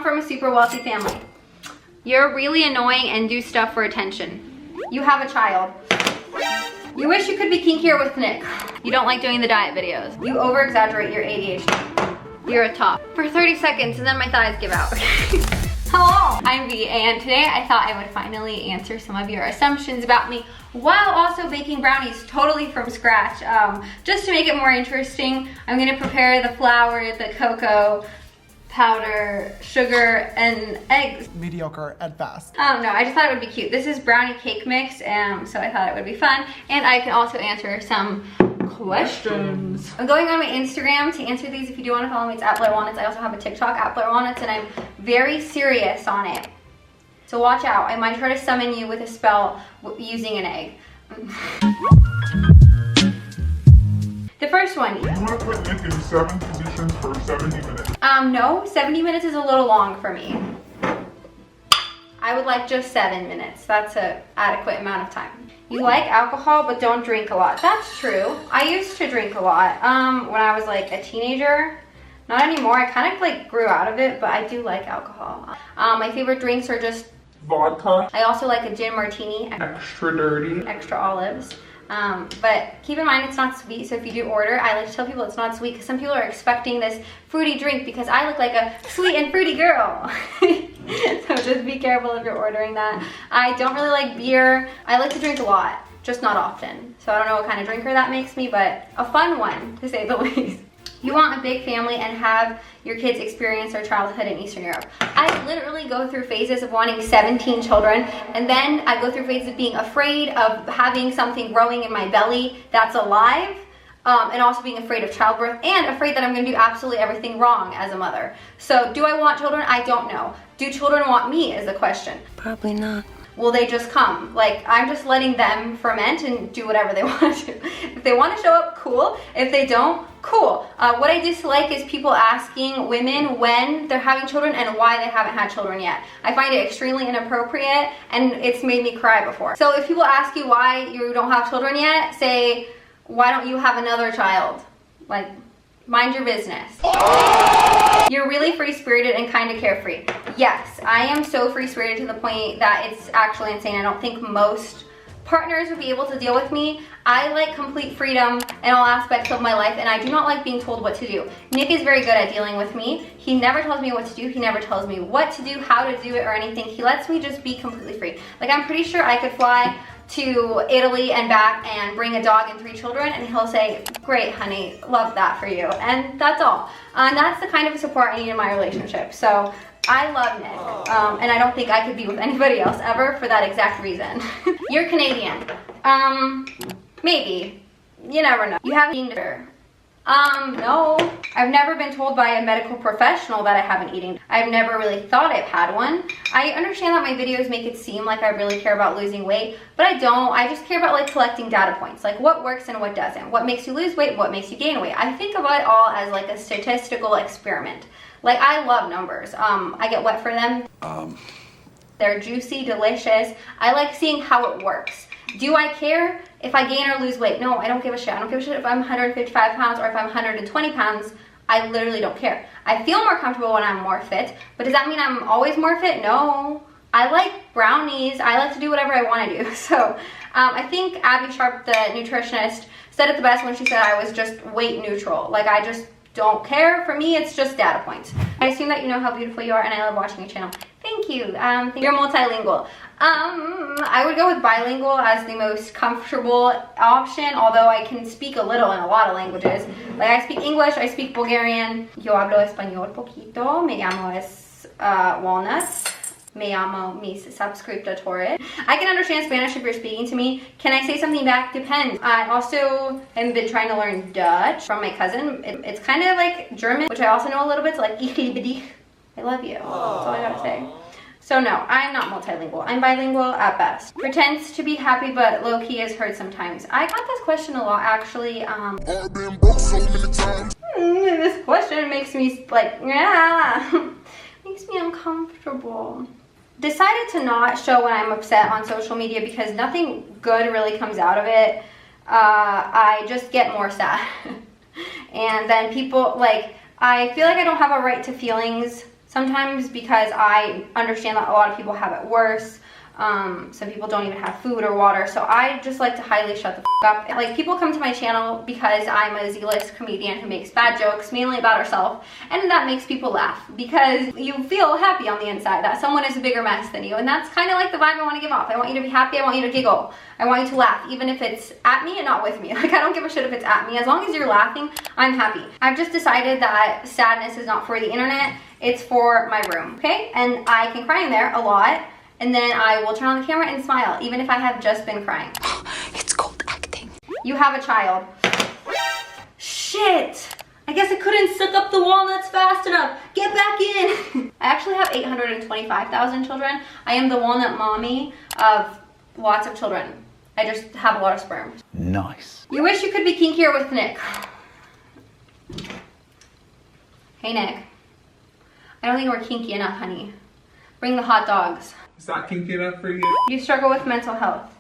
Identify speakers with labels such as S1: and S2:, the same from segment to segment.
S1: come from a super wealthy family. You're really annoying and do stuff for attention. You have a child. You wish you could be kinkier with Nick. You don't like doing the diet videos. You over-exaggerate your ADHD. You're a top. For 30 seconds and then my thighs give out. Hello, I'm V, and today I thought I would finally answer some of your assumptions about me while also baking brownies totally from scratch. Just to make it more interesting, I'm gonna prepare the flour, the cocoa powder, sugar, and eggs.
S2: Mediocre at best.
S1: Oh no, I just thought it would be cute. This is brownie cake mix, so I thought it would be fun. And I can also answer some questions. I'm going on my Instagram to answer these. If you do want to follow me, it's @blairwalnuts. I also have a TikTok @blairwalnuts, and I'm very serious on it. So watch out. I might try to summon you with a spell using an egg. The first one.
S3: You want to put Nick in 7 positions for 70 minutes?
S1: No, 70 minutes is a little long for me. I would like just 7 minutes. That's an adequate amount of time. You like alcohol but don't drink a lot. That's true. I used to drink a lot when I was like a teenager. Not anymore. I kind of like grew out of it, but I do like alcohol. My favorite drinks are just
S3: Vodka.
S1: I also like a gin martini.
S3: Extra dirty.
S1: Extra olives. But keep in mind it's not sweet, so if you do order, I like to tell people it's not sweet because some people are expecting this fruity drink because I look like a sweet and fruity girl. So just be careful if you're ordering that. I don't really like beer. I like to drink a lot, just not often. So I don't know what kind of drinker that makes me, but a fun one to say the least. You want a big family and have your kids experience their childhood in Eastern Europe. I literally go through phases of wanting 17 children, and then I go through phases of being afraid of having something growing in my belly that's alive, and also being afraid of childbirth and afraid that I'm gonna do absolutely everything wrong as a mother. So do I want children? I don't know. Do children want me is the question.
S4: Probably not.
S1: Will they just come? Like, I'm just letting them ferment and do whatever they want to. If they want to show up, cool. If they don't, cool. What I dislike is people asking women when they're having children and why they haven't had children yet. I find it extremely inappropriate, and it's made me cry before. So if people ask you why you don't have children yet, say, why don't you have another child? Like, mind your business. You're really free-spirited and kind of carefree. Yes, I am so free-spirited to the point that it's actually insane. I don't think most partners would be able to deal with me. I like complete freedom in all aspects of my life, and I do not like being told what to do. Nick is very good at dealing with me. He never tells me what to do. He never tells me what to do, how to do it, or anything. He lets me just be completely free. Like, I'm pretty sure I could fly to Italy and back and bring a dog and 3 children, and he'll say, great honey, love that for you, and that's all. And that's the kind of support I need in my relationship. So I love Nick, and I don't think I could be with anybody else ever for that exact reason. You're Canadian. Maybe. You never know. You have an eating disorder. No. I've never been told by a medical professional that I have an eating. I've never really thought I've had one. I understand that my videos make it seem like I really care about losing weight, but I don't. I just care about like collecting data points, like what works and what doesn't, what makes you lose weight, what makes you gain weight. I think about it all as like a statistical experiment. Like, I love numbers. I get wet for them. They're juicy, delicious. I like seeing how it works. Do I care if I gain or lose weight? No, I don't give a shit. I don't give a shit if I'm 155 pounds or if I'm 120 pounds. I literally don't care. I feel more comfortable when I'm more fit, but does that mean I'm always more fit? No. I like brownies. I like to do whatever I want to do. So I think Abby Sharp, the nutritionist, said it the best when she said I was just weight neutral. Like, I just don't care. For me, it's just data points. I assume that you know how beautiful you are, and I love watching your channel. Thank you. You're multilingual. I would go with bilingual as the most comfortable option, although I can speak a little in a lot of languages. Like, I speak English, I speak Bulgarian. Yo hablo español poquito. Me llamo Walnuts. Me llamo mis subscriptores. I can understand Spanish if you're speaking to me. Can I say something back? Depends. I also have been trying to learn Dutch from my cousin. It's kind of like German, which I also know a little bit, so like I love you. That's all I gotta say. So no, I'm not multilingual. I'm bilingual at best. Pretends to be happy, but low-key is hurt sometimes. I got this question a lot, actually.
S3: I've been broke so many times.
S1: This question makes me like, makes me uncomfortable. Decided to not show when I'm upset on social media because nothing good really comes out of it. I just get more sad. And then people, like, I feel like I don't have a right to feelings Sometimes because I understand that a lot of people have it worse. Some people don't even have food or water, so I just like to highly shut the up. Like, people come to my channel because I'm a Z-list comedian who makes bad jokes, mainly about herself, and that makes people laugh because you feel happy on the inside that someone is a bigger mess than you, and that's kind of like the vibe I want to give off. I want you to be happy, I want you to giggle, I want you to laugh, even if it's at me and not with me. Like, I don't give a shit if it's at me. As long as you're laughing, I'm happy. I've just decided that sadness is not for the internet, it's for my room, okay? And I can cry in there a lot, and then I will turn on the camera and smile, even if I have just been crying.
S2: It's called acting.
S1: You have a child. Shit! I guess I couldn't suck up the walnuts fast enough. Get back in! I actually have 825,000 children. I am the walnut mommy of lots of children. I just have a lot of sperm.
S2: Nice.
S1: You wish you could be kinkier with Nick. Hey, Nick. I don't think we're kinky enough, honey. Bring the hot dogs.
S3: Is that kinky enough for you?
S1: You struggle with mental health.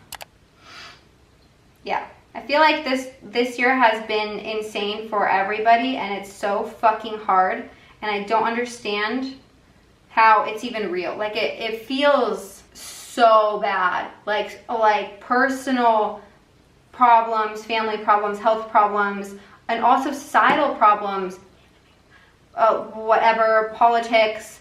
S1: Yeah. I feel like this year has been insane for everybody, and it's so fucking hard, and I don't understand how it's even real. Like, it feels so bad. Like personal problems, family problems, health problems, and also societal problems, whatever, politics.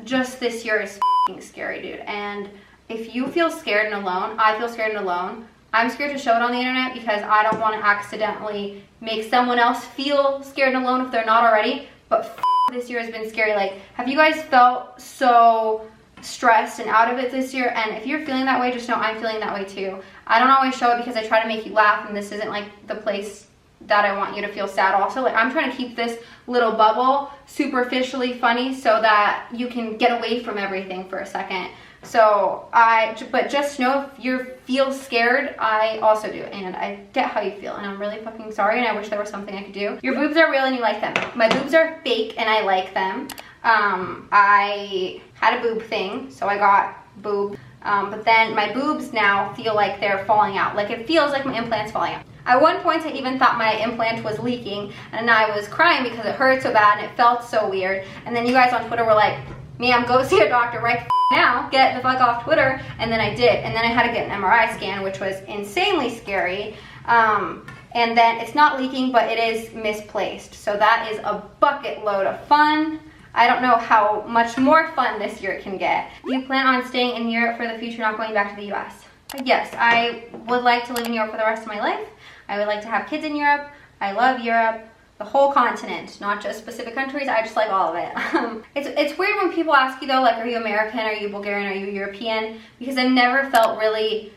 S1: Just this year is fucking scary, dude. And if you feel scared and alone, I feel scared and alone. I'm scared to show it on the internet because I don't want to accidentally make someone else feel scared and alone if they're not already. But this year has been scary. Like, have you guys felt so stressed and out of it this year? And if you're feeling that way, just know I'm feeling that way too. I don't always show it because I try to make you laugh, and this isn't like the place that I want you to feel sad also. Like, I'm trying to keep this little bubble superficially funny so that you can get away from everything for a second. So but just know if you feel scared, I also do, and I get how you feel, and I'm really fucking sorry, and I wish there was something I could do. Your boobs are real and you like them. My boobs are fake and I like them. I had a boob thing, so I got boob, but then my boobs now feel like they're falling out. Like, it feels like my implant's falling out. At one point, I even thought my implant was leaking, and I was crying because it hurt so bad and it felt so weird. And then you guys on Twitter were like, ma'am, go see a doctor right now, get the fuck off Twitter. And then I did, and then I had to get an MRI scan, which was insanely scary. And then it's not leaking, but it is misplaced. So that is a bucket load of fun. I don't know how much more fun this year it can get. You plan on staying in Europe for the future, not going back to the US? Yes, I would like to live in Europe for the rest of my life. I would like to have kids in Europe. I love Europe, the whole continent, not just specific countries. I just like all of it. It's weird when people ask you though, like, are you American, are you Bulgarian, are you European? Because I've never felt really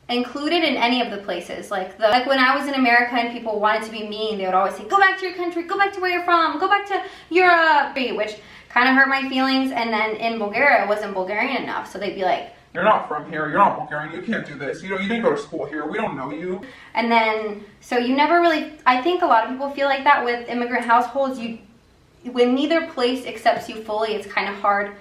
S1: included in any of the places. Like when I was in America and people wanted to be mean, they would always say, go back to your country, go back to where you're from, go back to Europe, which kind of hurt my feelings. And then in Bulgaria, I wasn't Bulgarian enough, so they'd be like,
S3: you're not from here, you're not Bulgarian, you can't do this, you didn't go to school here, we don't know you.
S1: And then, so you never really, I think a lot of people feel like that with immigrant households. When neither place accepts you fully, it's kind of hard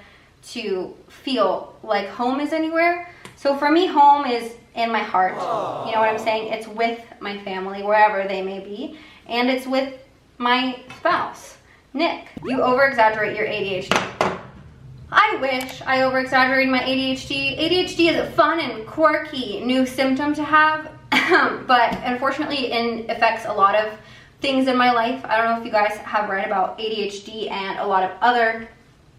S1: to feel like home is anywhere. So for me, home is in my heart. Aww. You know what I'm saying? It's with my family, wherever they may be. And it's with my spouse, Nick. You over-exaggerate your ADHD. I wish I over-exaggerated my ADHD. ADHD is a fun and quirky new symptom to have, but unfortunately it affects a lot of things in my life. I don't know if you guys have read about ADHD and a lot of other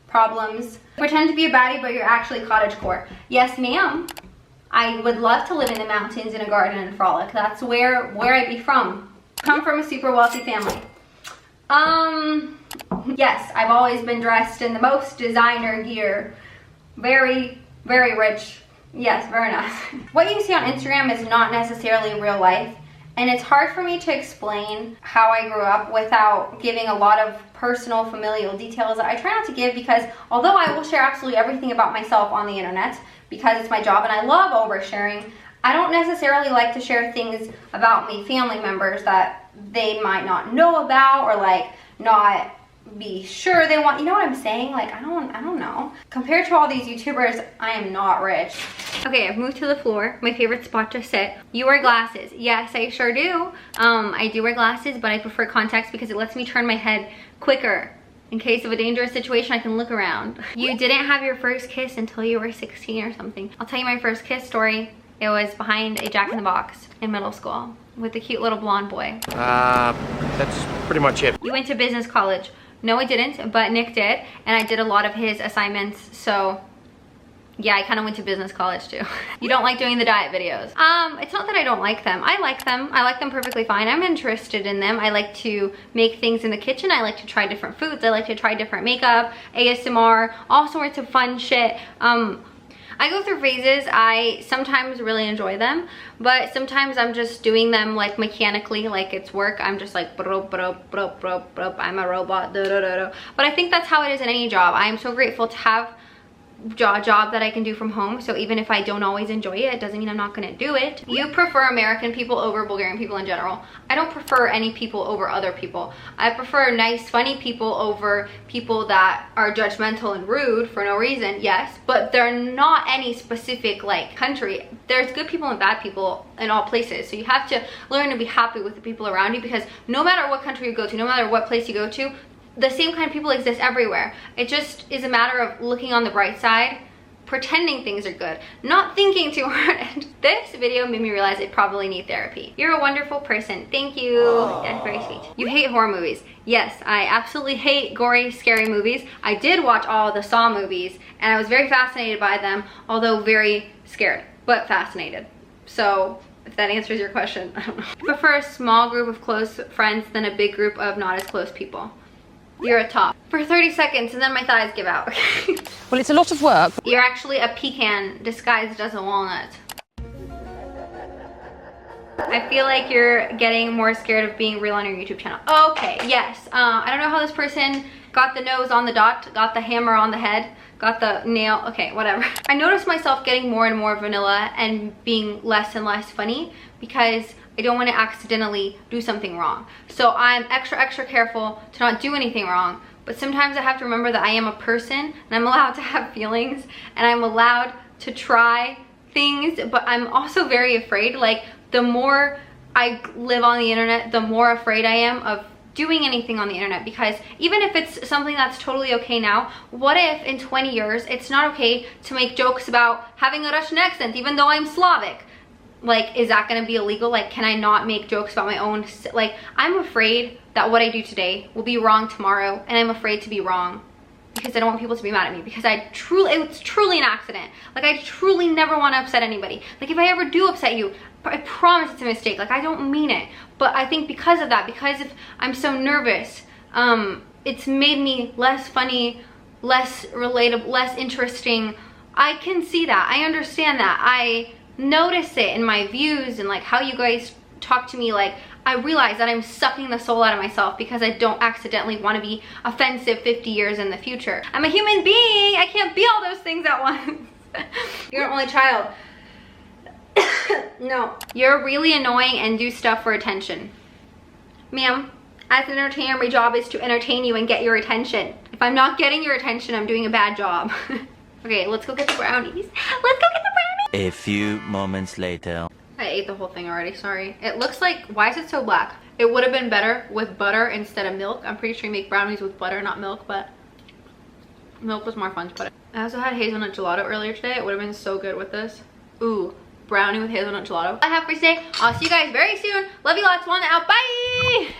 S1: problems. Pretend to be a baddie, but you're actually Cottage Core. Yes, ma'am. I would love to live in the mountains in a garden and frolic. That's where I'd be from. Come from a super wealthy family. Yes, I've always been dressed in the most designer gear. Very, very rich. Yes, very nice. What you see on Instagram is not necessarily real life, and it's hard for me to explain how I grew up without giving a lot of personal, familial details that I try not to give, because although I will share absolutely everything about myself on the internet because it's my job and I love oversharing, I don't necessarily like to share things about me, family members, that they might not know about or like not be sure they want, you know what I'm saying? Like, I don't know. Compared to all these YouTubers, I am not rich. Okay, I've moved to the floor, my favorite spot to sit. You wear glasses. Yes, I sure do. I do wear glasses, but I prefer contacts because it lets me turn my head quicker. In case of a dangerous situation, I can look around. You didn't have your first kiss until you were 16 or something. I'll tell you my first kiss story. It was behind a Jack in the Box in middle school with a cute little blonde boy.
S4: That's pretty much it.
S1: You went to business college. No, I didn't, but Nick did, and I did a lot of his assignments, so yeah, I kind of went to business college too. You don't like doing the diet videos. It's not that I don't like them. I like them. I like them perfectly fine. I'm interested in them. I like to make things in the kitchen. I like to try different foods. I like to try different makeup, ASMR, all sorts of fun shit. I go through phases. I sometimes really enjoy them, but sometimes I'm just doing them like mechanically, like it's work. I'm just like, I'm a robot, But I think that's how it is in any job. I am so grateful to have job that I can do from home, so even if I don't always enjoy it, it doesn't mean I'm not gonna do it. You prefer American people over Bulgarian people in general. I don't prefer any people over other people. I prefer nice, funny people over people that are judgmental and rude for no reason, yes, but they're not any specific like country. There's good people and bad people in all places, so you have to learn to be happy with the people around you, because no matter what country you go to, no matter what place you go to, the same kind of people exist everywhere. It just is a matter of looking on the bright side, pretending things are good, not thinking too hard. This video made me realize I probably need therapy. You're a wonderful person. Thank you. That's very sweet. You hate horror movies. Yes, I absolutely hate gory, scary movies. I did watch all the Saw movies, and I was very fascinated by them, although very scared, but fascinated. So if that answers your question, I don't know. I prefer a small group of close friends than a big group of not as close people. You're a top. For 30 seconds and then my thighs give out.
S2: Well, it's a lot of work.
S1: You're actually a pecan disguised as a walnut. I feel like you're getting more scared of being real on your YouTube channel. Okay, yes. I don't know how this person got the nose on the dot, got the hammer on the head, got the nail, okay, whatever. I noticed myself getting more and more vanilla and being less and less funny because I don't want to accidentally do something wrong. So I'm extra careful to not do anything wrong. But sometimes I have to remember that I am a person and I'm allowed to have feelings and I'm allowed to try things, but I'm also very afraid. Like, the more I live on the internet, the more afraid I am of doing anything on the internet, because even if it's something that's totally okay now, what if in 20 years it's not okay to make jokes about having a Russian accent even though I'm Slavic? Like, is that gonna be illegal? Like, can I not make jokes about my own, like, I'm afraid that what I do today will be wrong tomorrow, and I'm afraid to be wrong because I don't want people to be mad at me, because it's truly an accident. Like, I truly never want to upset anybody. Like, if I ever do upset you, I promise it's a mistake. Like, I don't mean it. But I think because of that, because if I'm so nervous, it's made me less funny, less relatable, less interesting. I can see that. I understand that. I notice it in my views and like how you guys talk to me. Like, I realize that I'm sucking the soul out of myself because I don't accidentally want to be offensive 50 years in the future. I'm a human being. I can't be all those things at once. You're an only child. No. You're really annoying and do stuff for attention. Ma'am, as an entertainer, my job is to entertain you and get your attention. If I'm not getting your attention, I'm doing a bad job. Okay, let's go get the brownies. Let's go get the brownies.
S5: A few moments later.
S1: I ate the whole thing already, sorry. It looks like, why is it so black? It would have been better with butter instead of milk. I'm pretty sure you make brownies with butter, not milk, but milk was more fun to put it. I also had hazelnut gelato earlier today. It would have been so good with this. Ooh, brownie with hazelnut gelato. I have for today. I'll see you guys very soon. Love you lots. Walnut out. Bye!